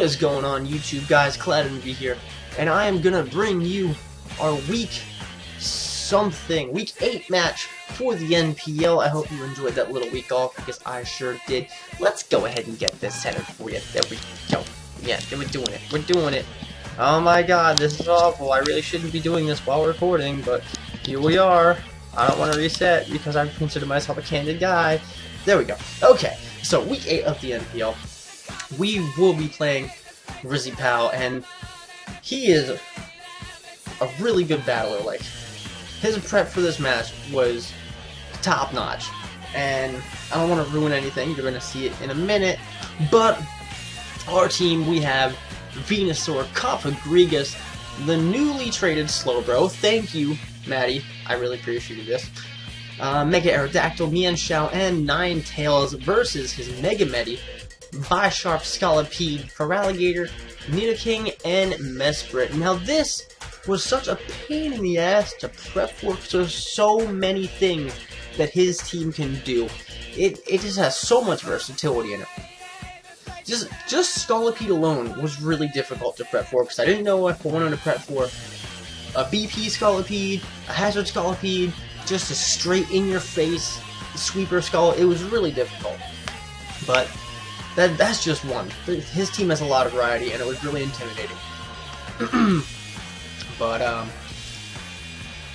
is going on, YouTube guys? Cloud here, and I am gonna bring you our week 8 match for the NPL. I hope you enjoyed that little week off, because I sure did. Let's go ahead and get this set up for you. There we go. Yeah, we're doing it. We're doing it. Oh my god, this is awful. I really shouldn't be doing this while recording, but here we are. I don't want to reset because I consider myself a candid guy. There we go. Okay, so week 8 of the NPL. We will be playing Rizzy Pal, and he is a really good battler. Like, his prep for this match was top notch, and I don't want to ruin anything. You're going to see it in a minute, but our team, we have Venusaur, Cofagrigus, the newly traded Slowbro. Thank you, Maddie. I really appreciate this. Mega Aerodactyl, Mienshao, and Ninetales versus his Mega Medi, Bisharp, Scolipede, Feraligatr, Nidoking, and Mesprit. Now this was such a pain in the ass to prep for, because there's so many things that his team can do. It just has so much versatility in it. Just Scolipede alone was really difficult to prep for, because I didn't know if I wanted to prep for a BP Scolipede, a Hazard Scolipede, just a straight in-your-face sweeper Skull. It was really difficult. But that's just one. His team has a lot of variety, and it was really intimidating. But,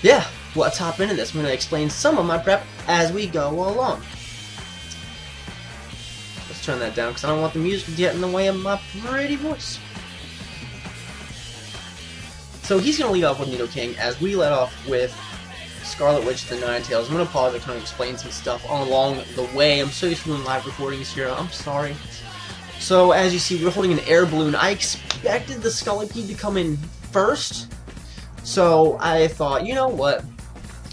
yeah, let's hop into this. I'm going to explain some of my prep as we go along. Let's turn that down, because I don't want the music to get in the way of my pretty voice. So he's going to lead off with Nidoking, as we let off with Scarlet Witch the Ninetales. I'm going to pause and kind of explain some stuff along the way. I'm so used to doing live recordings here. I'm sorry. So, as you see, we're holding an air balloon. I expected the Scolipede to come in first. So, I thought, you know what?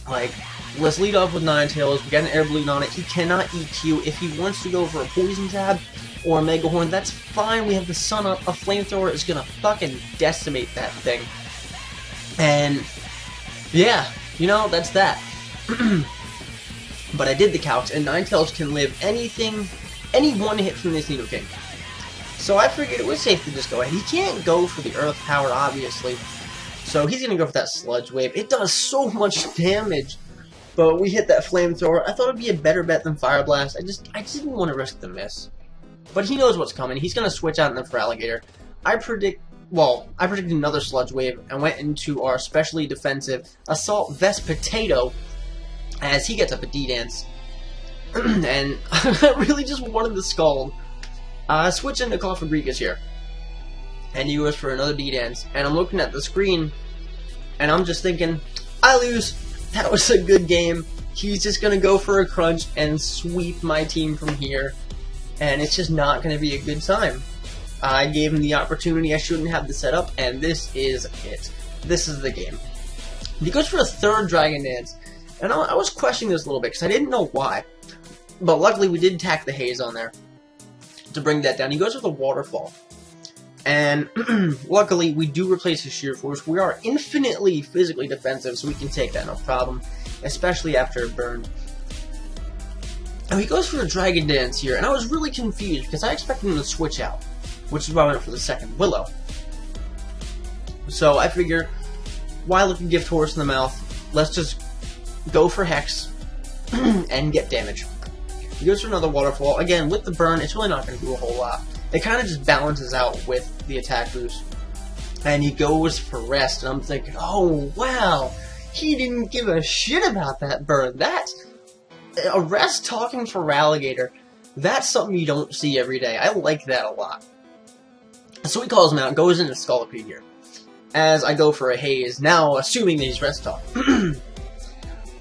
Like, let's lead off with Ninetales. We got an air balloon on it. He cannot EQ. If he wants to go for a Poison Jab or a Mega Horn, that's fine. We have the Sun Up. A Flamethrower is going to fucking decimate that thing. And, yeah, you know, that's that. But I did the calcs, and Ninetales can live any one hit from this Nidoking. So I figured it was safe to just go ahead. He can't go for the Earth Power, obviously. So he's going to go for that Sludge Wave. It does so much damage. But we hit that Flamethrower. I thought it would be a better bet than Fire Blast. I didn't want to risk the miss. But he knows what's coming. He's going to switch out in the Feraligatr. I predicted another Sludge Wave and went into our specially defensive Assault Vest Potato as he gets up a D-Dance. And I really just wanted the Scald. Switch into Cofagrigus here. And he goes for another D-Dance. And I'm looking at the screen, and I'm just thinking, I lose. That was a good game. He's just going to go for a crunch and sweep my team from here. And it's just not going to be a good time. I gave him the opportunity. I shouldn't have the setup, and this is it. This is the game. He goes for a third Dragon Dance, and I was questioning this a little bit, because I didn't know why. But luckily, we did tack the Haze on there to bring that down. He goes with a Waterfall. And luckily, we do replace his Sheer Force. We are infinitely physically defensive, so we can take that no problem, especially after a burn. Now, he goes for a Dragon Dance here, and I was really confused, because I expected him to switch out, which is why I went for the second Willow. So I figure, why look a Gift Horse in the mouth? Let's just go for Hex and get damage. He goes for another Waterfall. Again, with the burn, it's really not going to do a whole lot. It kind of just balances out with the attack boost. And he goes for Rest, and I'm thinking, oh wow, he didn't give a shit about that burn. That's a Rest talking for Feraligatr. That's something you don't see every day. I like that a lot. So he calls him out and goes into Scolipede here. As I go for a Haze, now assuming that he's Rest Talk.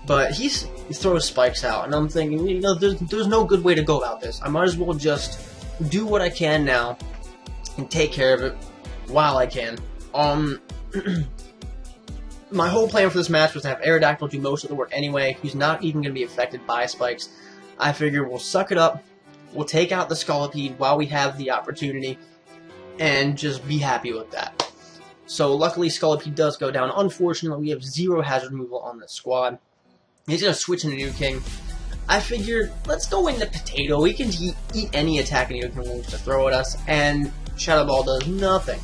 But he throws Spikes out, and I'm thinking, you know, there's no good way to go about this. I might as well just do what I can now and take care of it while I can. My whole plan for this match was to have Aerodactyl do most of the work anyway. He's not even going to be affected by Spikes. I figure we'll suck it up, we'll take out the Scolipede while we have the opportunity, and just be happy with that. So luckily Scolipede does go down. Unfortunately, we have 0 hazard removal on this squad. He's going to switch into Nidoking. I figured, let's go into Potato. We can eat any attack Nidoking wants to throw at us, and Shadow Ball does nothing.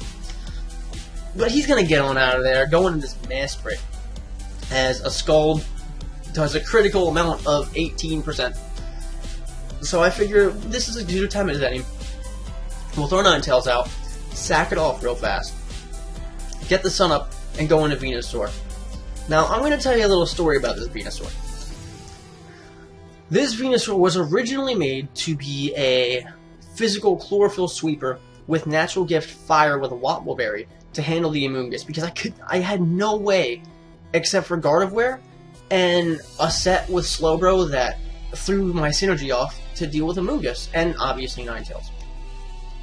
But he's going to get on out of there, go into this Mass Spray, as a Scald does a critical amount of 18%. So I figure this is a good time at Zenny. We'll throw Ninetales out, sack it off real fast, get the Sun up, and go into Venusaur. Now, I'm going to tell you a little story about this Venusaur. This Venusaur was originally made to be a physical chlorophyll sweeper with natural gift fire with a Wobble Berry to handle the Amoonguss, because I had no way, except for Gardevoir and a set with Slowbro that threw my synergy off to deal with Amoonguss, and obviously Ninetales.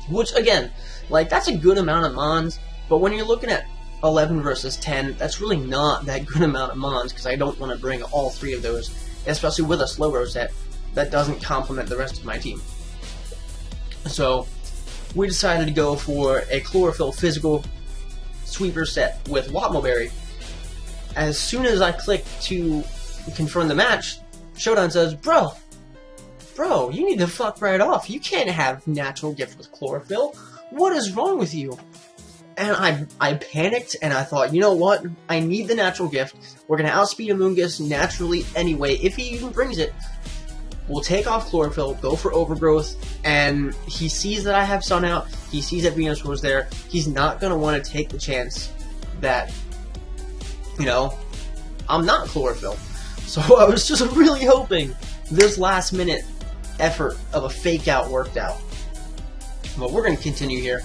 Which, again, like, that's a good amount of Mons, but when you're looking at 11 versus 10, that's really not that good amount of Mons, because I don't want to bring all three of those, especially with a Slowbro set that doesn't complement the rest of my team. So, we decided to go for a Chlorophyll physical sweeper set with Wobble-Berry. As soon as I click to confirm the match, Showdown says, Bro, you need to fuck right off. You can't have natural gift with Chlorophyll. What is wrong with you? And I panicked, and I thought, you know what? I need the natural gift. We're going to outspeed Amoonguss naturally anyway, if he even brings it. We'll take off Chlorophyll, go for Overgrowth, and he sees that I have Sun out. He sees that Venusaur was there. He's not going to want to take the chance that, you know, I'm not Chlorophyll. So I was just really hoping this last minute effort of a fake out worked out. But we're going to continue here.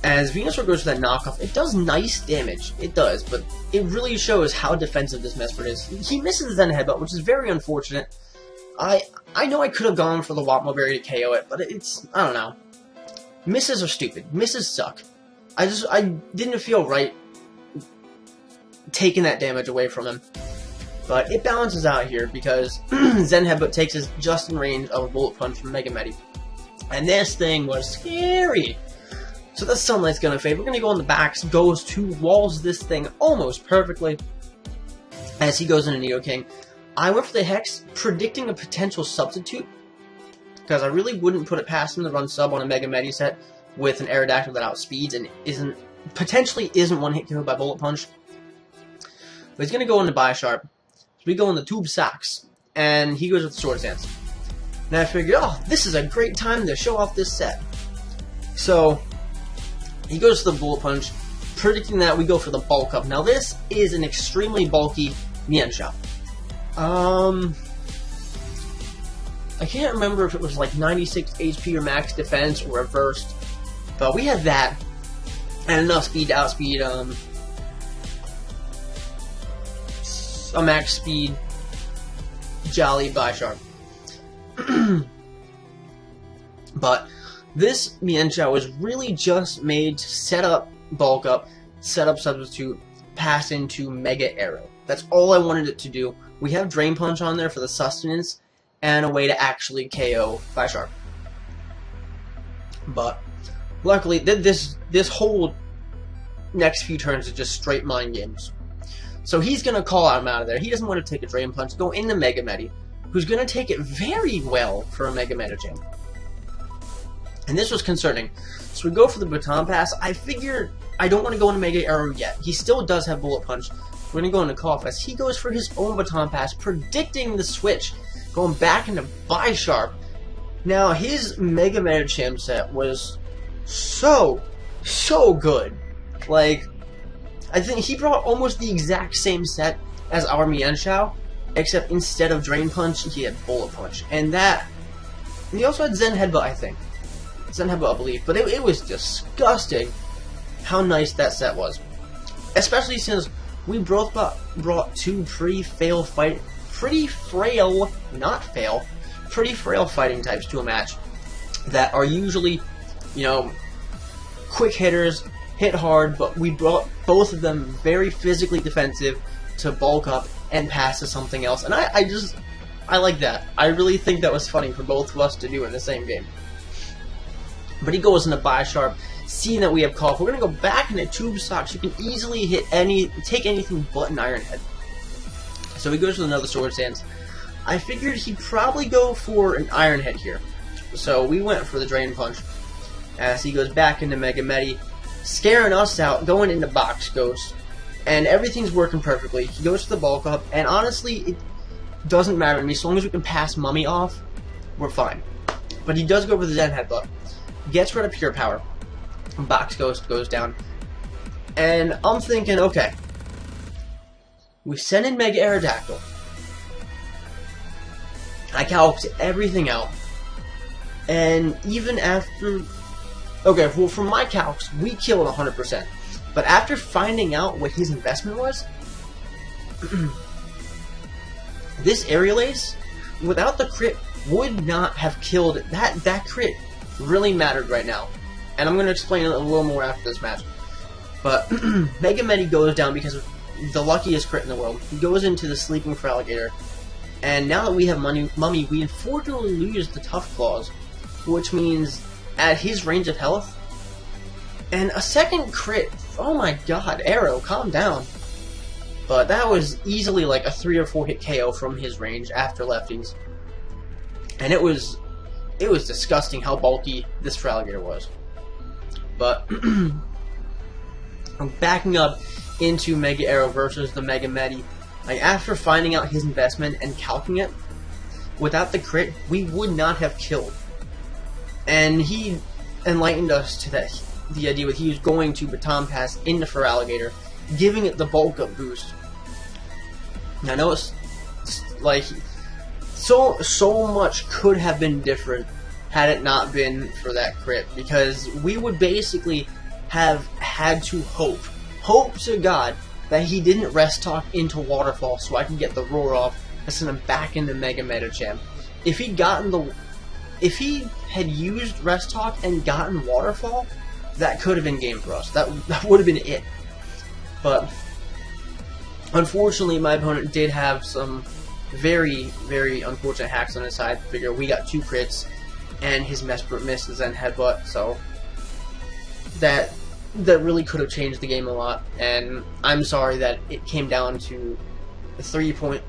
As Venusaur goes for that knockoff, it does nice damage. It does, but it really shows how defensive this Mesprit is. He misses the Zen Headbutt, which is very unfortunate. I know I could have gone for the Wobble Berry to KO it, but it's, I don't know. Misses are stupid. Misses suck. I didn't feel right taking that damage away from him. But it balances out here because Zen Headbutt takes us just in range of a Bullet Punch from Mega Medi. And this thing was scary. So the Sunlight's going to fade. We're going to go on the backs, goes to walls this thing almost perfectly as he goes into Nidoking. I went for the Hex, predicting a potential substitute, because I really wouldn't put it past him to run sub on a Mega Medi set with an Aerodactyl that outspeeds and potentially isn't one-hit KO by Bullet Punch. But he's going to go into Bisharp. So we go into Tube Socks, and he goes with Swords Dance. And I figured, oh, this is a great time to show off this set. So he goes to the Bullet Punch, predicting that we go for the Bulk Up. Now this is an extremely bulky Mienshao. I can't remember if it was like 96 HP or max defense or reversed, but we had that and enough speed to outspeed a max speed Jolly Bisharp. But this Mienshao was really just made to set up Bulk Up, set up Substitute, pass into Mega Arrow. That's all I wanted it to do. We have Drain Punch on there for the sustenance and a way to actually KO Bisharp. But luckily, this whole next few turns is just straight mind games. So he's going to call him out of there. He doesn't want to take a Drain Punch, go into Mega Medi, who's going to take it very well for a Mega Medicham. And this was concerning. So we go for the Baton Pass. I figure I don't want to go into Mega Arrow yet. He still does have Bullet Punch. We're going to go into Cough as he goes for his own Baton Pass, predicting the switch, going back into Bisharp. Now, his Mega Medicham set was so good. Like, I think he brought almost the exact same set as our Mienshao, except instead of Drain Punch, he had Bullet Punch. And that, he also had Zen Headbutt, I think. Zen Headbutt, I believe. But it was disgusting how nice that set was. Especially since we both brought two pretty frail fighting types to a match that are usually, you know, quick hitters, hit hard, but we brought both of them very physically defensive to bulk up and pass to something else. And I like that. I really think that was funny for both of us to do in the same game. But he goes into Bisharp, seeing that we have Cough. We're going to go back into Tube Socks. You can easily take anything but an Iron Head. So he goes with another Sword Stance. I figured he'd probably go for an Iron Head here. So we went for the Drain Punch. as he goes back into Mega Medi, scaring us out, going into Box Ghost, and everything's working perfectly. He goes to the bulk up, and honestly, it doesn't matter to me. As long as we can pass Mummy off, we're fine. But he does go for the Zen Headbutt, gets rid of Pure Power, Box Ghost goes down, and I'm thinking, okay, we send in Mega Aerodactyl. I calced everything out, and even after, okay, well, from my calcs, we killed 100%. But after finding out what his investment was, this Aerial Ace, without the crit, would not have killed. That crit really mattered right now. And I'm going to explain it a little more after this match. But Mega Medi goes down because of the luckiest crit in the world. He goes into the Sleeping Feraligatr. And now that we have Mummy, we unfortunately lose the Tough Claws, which means at his range of health, and a second crit. Oh my god, Arrow, calm down. But that was easily like a 3 or 4 hit KO from his range after lefties. And it was disgusting how bulky this Feraligatr was. But I'm backing up into Mega Arrow versus the Mega Medi. Like, after finding out his investment and calcing it, without the crit, we would not have killed. And he enlightened us to the idea that he was going to Baton Pass into Feraligatr, giving it the bulk up boost. Now, I know it's like so much could have been different had it not been for that crit, because we would basically have had to hope to God that he didn't rest talk into Waterfall so I could get the roar off and send him back into Mega Medicham. If he had used rest talk and gotten Waterfall, that could have been game for us. That would have been it. But unfortunately, my opponent did have some very, very unfortunate hacks on his side. Figure we got 2 crits, and his Mesprit missed the Zen Headbutt, so that really could have changed the game a lot. And I'm sorry that it came down to the 3-point.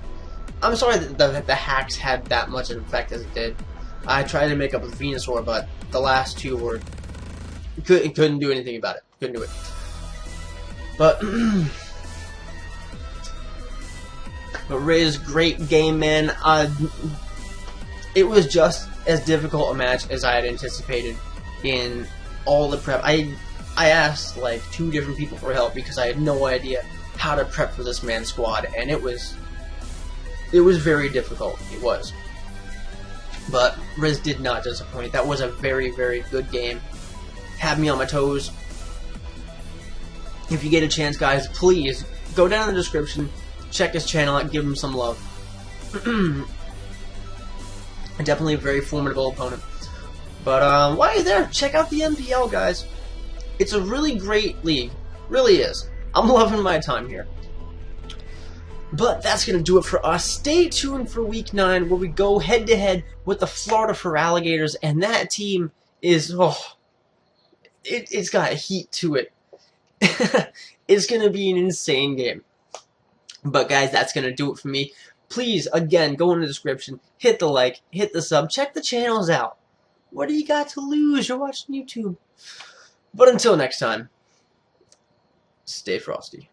I'm sorry that the hacks had that much of an effect as it did. I tried to make up with Venusaur, but the last 2 were couldn't do anything about it. Couldn't do it. But Riz, great game, man. It was just as difficult a match as I had anticipated in all the prep. I asked like 2 different people for help because I had no idea how to prep for this man's squad, and it was very difficult. It was. But Riz did not disappoint. That was a very, very good game. Had me on my toes. If you get a chance, guys, please go down in the description, check his channel out, give him some love. Definitely a very formidable opponent. But while you're there, check out the NPL, guys. It's a really great league. Really is. I'm loving my time here. But that's going to do it for us. Stay tuned for Week 9, where we go head-to-head with the Florida Feraligatrs, and that team is, it's got heat to it. It's going to be an insane game. But guys, that's going to do it for me. Please, again, go in the description, hit the like, hit the sub, check the channels out. What do you got to lose? You're watching YouTube. But until next time, stay frosty.